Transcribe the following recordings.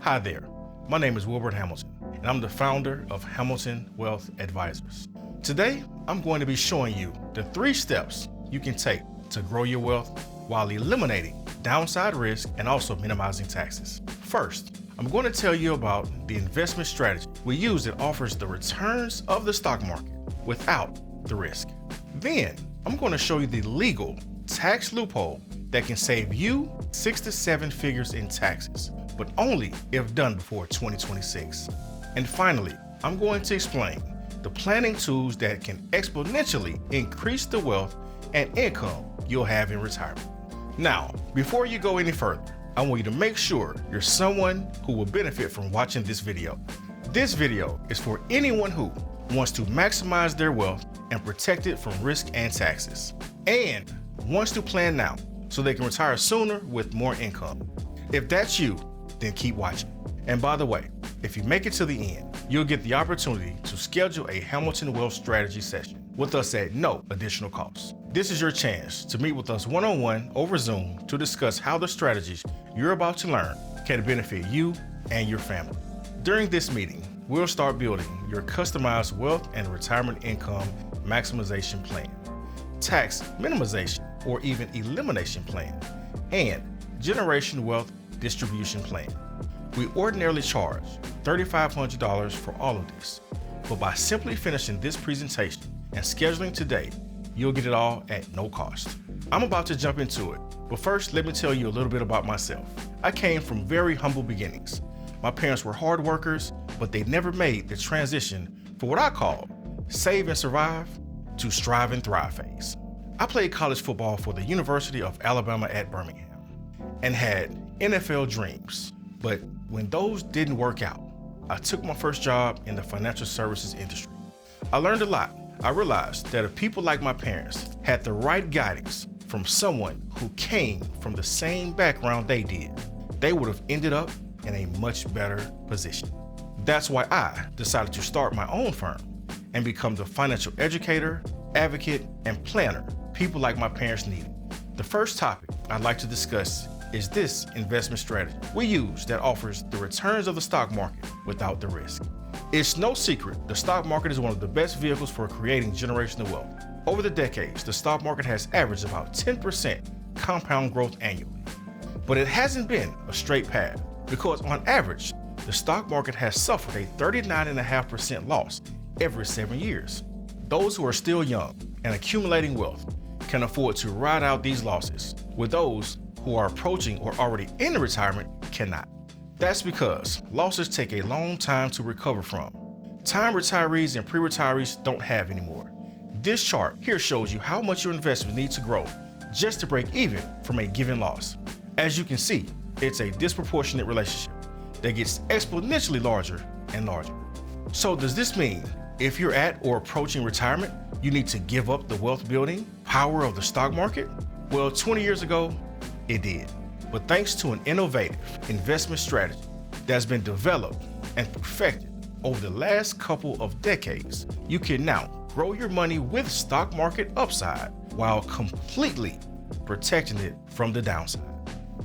Hi there, my name is Wilbert Hamilton, and I'm the founder of Hamilton Wealth Advisors. Today, I'm going to be showing you the 3 steps you can take to grow your wealth while eliminating downside risk and also minimizing taxes. First, I'm going to tell you about the investment strategy we use that offers the returns of the stock market without the risk. Then, I'm going to show you the legal tax loophole that can save you 6 to 7 figures in taxes, but only if done before 2026. And finally, I'm going to explain the planning tools that can exponentially increase the wealth and income you'll have in retirement. Now, before you go any further, I want you to make sure you're someone who will benefit from watching this video. This video is for anyone who wants to maximize their wealth and protect it from risk and taxes, and wants to plan now so they can retire sooner with more income. If that's you, then keep watching. And by the way, if you make it to the end, you'll get the opportunity to schedule a Hamilton Wealth Strategy session with us at no additional cost. This is your chance to meet with us one-on-one over Zoom to discuss how the strategies you're about to learn can benefit you and your family. During this meeting, we'll start building your customized wealth and retirement income maximization plan, tax minimization or even elimination plan, and generation wealth distribution plan. We ordinarily charge $3,500 for all of this, but by simply finishing this presentation and scheduling today, you'll get it all at no cost. I'm about to jump into it, but first let me tell you a little bit about myself. I came from very humble beginnings. My parents were hard workers, but they never made the transition for what I call save and survive to strive and thrive phase. I played college football for the University of Alabama at Birmingham and had NFL dreams, but when those didn't work out, I took my first job in the financial services industry. I learned a lot. I realized that if people like my parents had the right guidance from someone who came from the same background they did, they would have ended up in a much better position. That's why I decided to start my own firm and become the financial educator, advocate, and planner people like my parents needed. The first topic I'd like to discuss is this investment strategy we use that offers the returns of the stock market without the risk. It's no secret the stock market is one of the best vehicles for creating generational wealth. Over the decades, the stock market has averaged about 10% compound growth annually. But it hasn't been a straight path because on average, the stock market has suffered a 39.5% loss every 7 years. Those who are still young and accumulating wealth can afford to ride out these losses, with those who are approaching or already in retirement cannot. That's because losses take a long time to recover from. Time retirees and pre-retirees don't have anymore. This chart here shows you how much your investment needs to grow just to break even from a given loss. As you can see, it's a disproportionate relationship that gets exponentially larger and larger. So does this mean if you're at or approaching retirement, you need to give up the wealth building power of the stock market? Well, 20 years ago, it did. But thanks to an innovative investment strategy that's been developed and perfected over the last couple of decades, you can now grow your money with stock market upside while completely protecting it from the downside.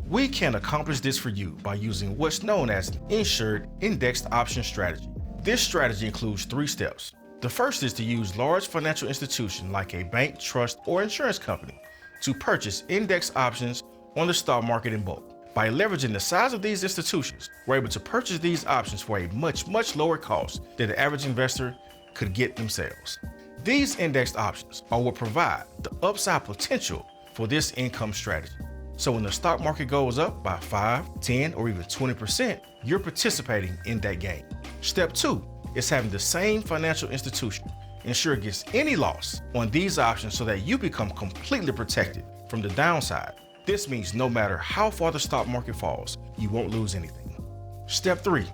We can accomplish this for you by using what's known as an insured indexed option strategy. This strategy includes 3 steps. The first is to use large financial institutions like a bank, trust, or insurance company to purchase index options on the stock market in bulk. By leveraging the size of these institutions, we're able to purchase these options for a much lower cost than the average investor could get themselves. These indexed options are what provide the upside potential for this income strategy. So when the stock market goes up by 5, 10, or even 20%, you're participating in that gain. Step 2 is having the same financial institution ensure against any loss on these options so that you become completely protected from the downside. This means no matter how far the stock market falls, you won't lose anything. Step 3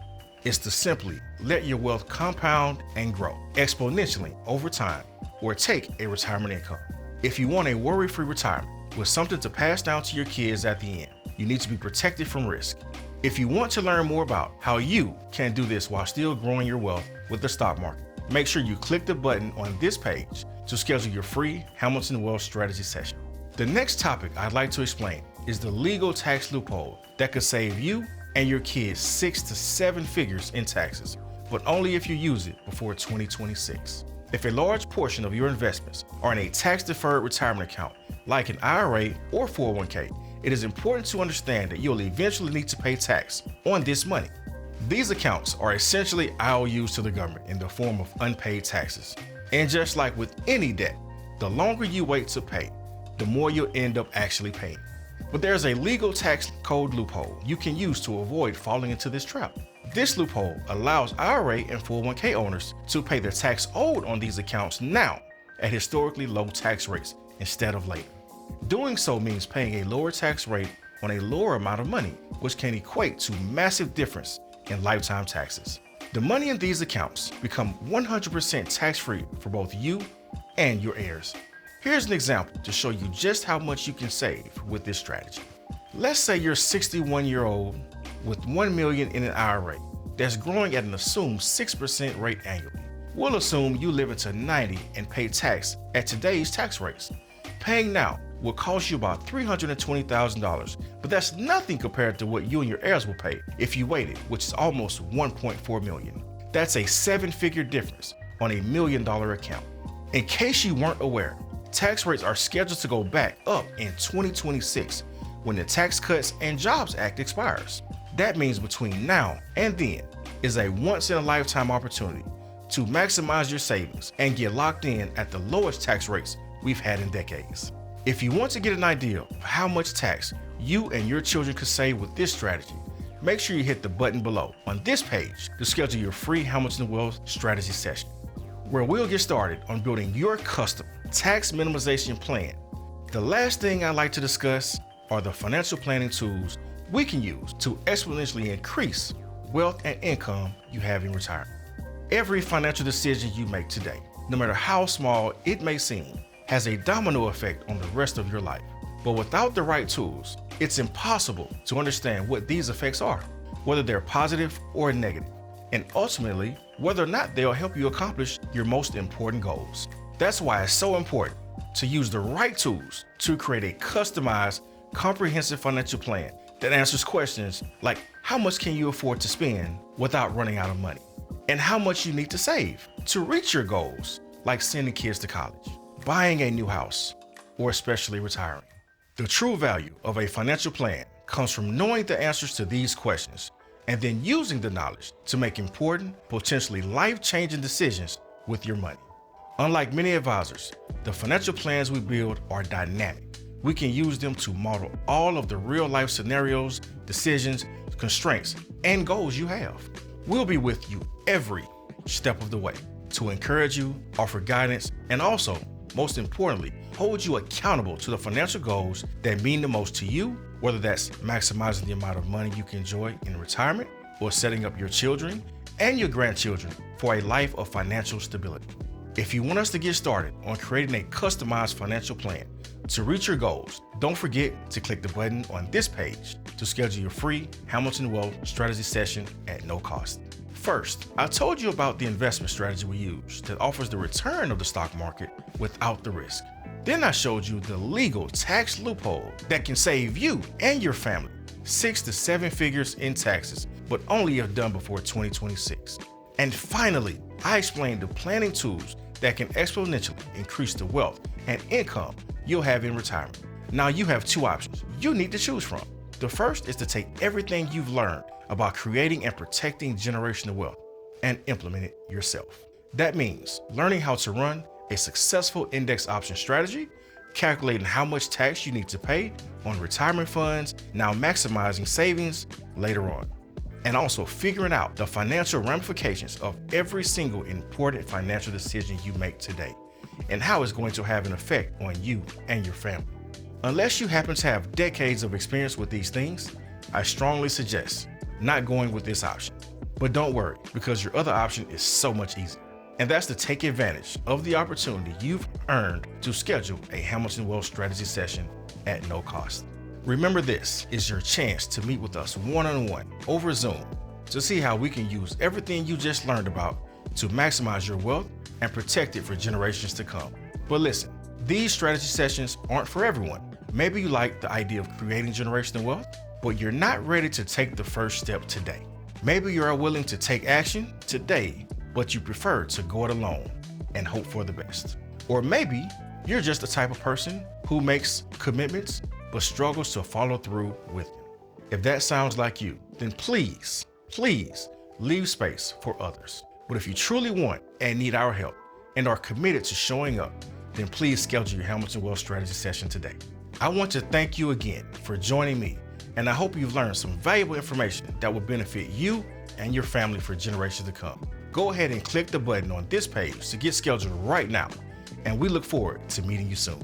is to simply let your wealth compound and grow exponentially over time or take a retirement income. If you want a worry-free retirement with something to pass down to your kids at the end, you need to be protected from risk. If you want to learn more about how you can do this while still growing your wealth with the stock market, make sure you click the button on this page to schedule your free Hamilton Wealth Strategy session. The next topic I'd like to explain is the legal tax loophole that could save you and your kids 6 to 7 figures in taxes, but only if you use it before 2026. If a large portion of your investments are in a tax-deferred retirement account, like an IRA or 401k, it is important to understand that you'll eventually need to pay tax on this money. These accounts are essentially IOUs to the government in the form of unpaid taxes. And just like with any debt, the longer you wait to pay, the more you'll end up actually paying. But there's a legal tax code loophole you can use to avoid falling into this trap. This loophole allows IRA and 401k owners to pay their tax owed on these accounts now at historically low tax rates instead of later. Doing so means paying a lower tax rate on a lower amount of money, which can equate to massive difference in lifetime taxes. The money in these accounts become 100% tax-free for both you and your heirs. Here's an example to show you just how much you can save with this strategy. Let's say you're 61-year-old with $1 million in an IRA that's growing at an assumed 6% rate annually. We'll assume you live into 90 and pay tax at today's tax rates. Paying now will cost you about $320,000, but that's nothing compared to what you and your heirs will pay if you waited, which is almost $1.4 million. That's a 7-figure difference on a $1 million account. In case you weren't aware, tax rates are scheduled to go back up in 2026 when the Tax Cuts and Jobs Act expires. That means between now and then is a once-in-a-lifetime opportunity to maximize your savings and get locked in at the lowest tax rates we've had in decades. If you want to get an idea of how much tax you and your children could save with this strategy, make sure you hit the button below on this page to schedule your free Hamilton Wealth Strategy session, where we'll get started on building your custom tax minimization plan. The last thing I'd like to discuss are the financial planning tools we can use to exponentially increase wealth and income you have in retirement. Every financial decision you make today, no matter how small it may seem, has a domino effect on the rest of your life. But without the right tools, it's impossible to understand what these effects are, whether they're positive or negative, and ultimately, whether or not they'll help you accomplish your most important goals. That's why it's so important to use the right tools to create a customized, comprehensive financial plan that answers questions like how much can you afford to spend without running out of money, and how much you need to save to reach your goals, like sending kids to college, buying a new house, or especially retiring. The true value of a financial plan comes from knowing the answers to these questions and then using the knowledge to make important, potentially life-changing decisions with your money. Unlike many advisors, the financial plans we build are dynamic. We can use them to model all of the real-life scenarios, decisions, constraints, and goals you have. We'll be with you every step of the way to encourage you, offer guidance, and also, most importantly, hold you accountable to the financial goals that mean the most to you, whether that's maximizing the amount of money you can enjoy in retirement or setting up your children and your grandchildren for a life of financial stability. If you want us to get started on creating a customized financial plan to reach your goals, don't forget to click the button on this page to schedule your free Hamilton Wealth Strategy session at no cost. First, I told you about the investment strategy we use that offers the return of the stock market without the risk. Then I showed you the legal tax loophole that can save you and your family 6 to 7 figures in taxes, but only if done before 2026. And finally, I explained the planning tools that can exponentially increase the wealth and income you'll have in retirement. Now you have two options you need to choose from. The first is to take everything you've learned about creating and protecting generational wealth and implement it yourself. That means learning how to run a successful index option strategy, calculating how much tax you need to pay on retirement funds, now maximizing savings later on, and also figuring out the financial ramifications of every single important financial decision you make today and how it's going to have an effect on you and your family. Unless you happen to have decades of experience with these things, I strongly suggest not going with this option. But don't worry, because your other option is so much easier. And that's to take advantage of the opportunity you've earned to schedule a Hamilton Wealth Strategy session at no cost. Remember, this is your chance to meet with us one-on-one over Zoom to see how we can use everything you just learned about to maximize your wealth and protect it for generations to come. But listen, these strategy sessions aren't for everyone. Maybe you like the idea of creating generational wealth, but you're not ready to take the first step today. Maybe you are willing to take action today, but you prefer to go it alone and hope for the best. Or maybe you're just the type of person who makes commitments but struggles to follow through with them. If that sounds like you, then please leave space for others. But if you truly want and need our help and are committed to showing up, then please schedule your Hamilton Wealth Strategy session today. I want to thank you again for joining me, and I hope you've learned some valuable information that will benefit you and your family for generations to come. Go ahead and click the button on this page to get scheduled right now, and we look forward to meeting you soon.